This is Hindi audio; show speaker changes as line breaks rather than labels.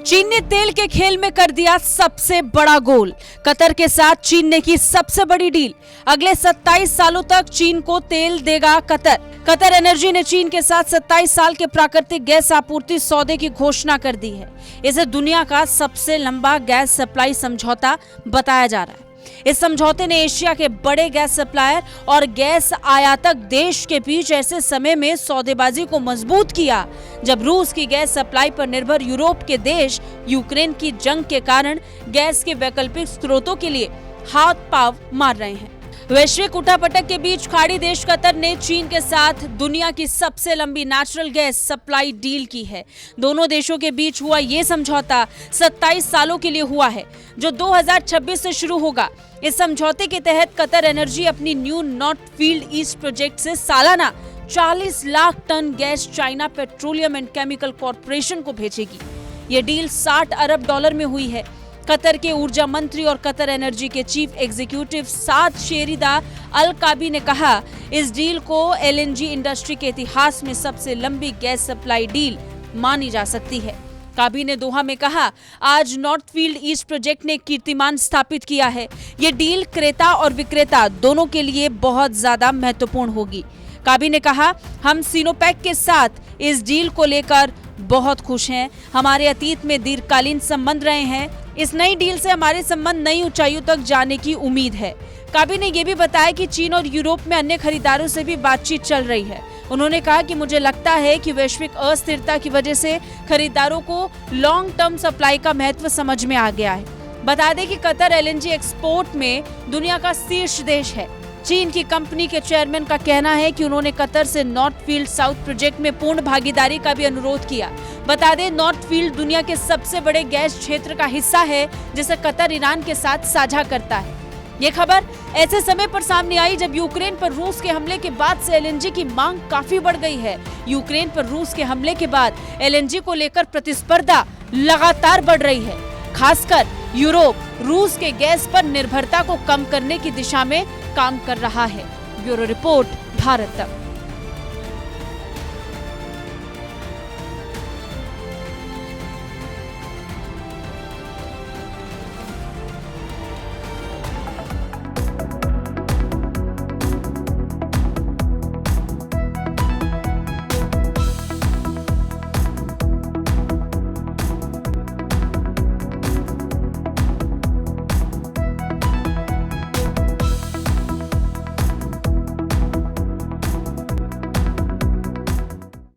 चीन ने तेल के खेल में कर दिया सबसे बड़ा गोल। कतर के साथ चीन ने की सबसे बड़ी डील। अगले 27 सालों तक चीन को तेल देगा कतर। कतर एनर्जी ने चीन के साथ 27 साल के प्राकृतिक गैस आपूर्ति सौदे की घोषणा कर दी है। इसे दुनिया का सबसे लंबा गैस सप्लाई समझौता बताया जा रहा है। इस समझौते ने एशिया के बड़े गैस सप्लायर और गैस आयातक देश के बीच ऐसे समय में सौदेबाजी को मजबूत किया जब रूस की गैस सप्लाई पर निर्भर यूरोप के देश यूक्रेन की जंग के कारण गैस के वैकल्पिक स्रोतों के लिए हाथ पांव मार रहे हैं। वैश्विक उठापटक के बीच खाड़ी देश कतर ने चीन के साथ दुनिया की सबसे लंबी नेचुरल गैस सप्लाई डील की है। दोनों देशों के बीच हुआ ये समझौता 27 सालों के लिए हुआ है, जो 2026 से शुरू होगा। इस समझौते के तहत कतर एनर्जी अपनी new north field east project से सालाना 40 lakh ton gas China petroleum and chemical corporation को भेजेगी। ये डील 60 अरब डॉलर में हुई है। कतर के ऊर्जा मंत्री और कतर एनर्जी के चीफ एग्जीक्यूटिव साद शेरिदा अल काबी ने कहा, इस डील को एलएनजी इंडस्ट्री के इतिहास में सबसे लंबी गैस सप्लाई डील मानी जा सकती है। काबी ने दोहा में कहा, आज नॉर्थ फील्ड ईस्ट प्रोजेक्ट ने कीर्तिमान स्थापित किया है। ये डील क्रेता और विक्रेता दोनों के लिए बहुत ज्यादा महत्वपूर्ण होगी। काबी ने कहा, हम सिनोपेक के साथ इस डील को लेकर बहुत खुश हैं। हमारे अतीत में दीर्घकालीन संबंध रहे हैं। इस नई डील से हमारे संबंध नई ऊंचाइयों तक जाने की उम्मीद है। काबी ने यह भी बताया कि चीन और यूरोप में अन्य खरीदारों से भी बातचीत चल रही है। उन्होंने कहा कि मुझे लगता है कि वैश्विक अस्थिरता की वजह से खरीदारों को लॉन्ग टर्म सप्लाई का महत्व समझ में आ गया है। बता दें कि कतर एलएनजी एक्सपोर्ट में दुनिया का शीर्ष देश है। चीन की कंपनी के चेयरमैन का कहना है कि उन्होंने कतर से नॉर्थ फील्ड साउथ प्रोजेक्ट में पूर्ण भागीदारी का भी अनुरोध किया। बता दें, नॉर्थ फील्ड दुनिया के सबसे बड़े गैस क्षेत्र का हिस्सा है, जिसे कतर ईरान के साथ साझा करता है। ये खबर ऐसे समय पर सामने आई जब यूक्रेन पर रूस के हमले के बाद से एलएनजी की मांग काफी बढ़ गई है। यूक्रेन पर रूस के हमले के बाद एलएनजी को लेकर प्रतिस्पर्धा लगातार बढ़ रही है। खासकर यूरोप रूस के गैस पर निर्भरता को कम करने की दिशा में काम कर रहा है। ब्यूरो रिपोर्ट, भारत तक।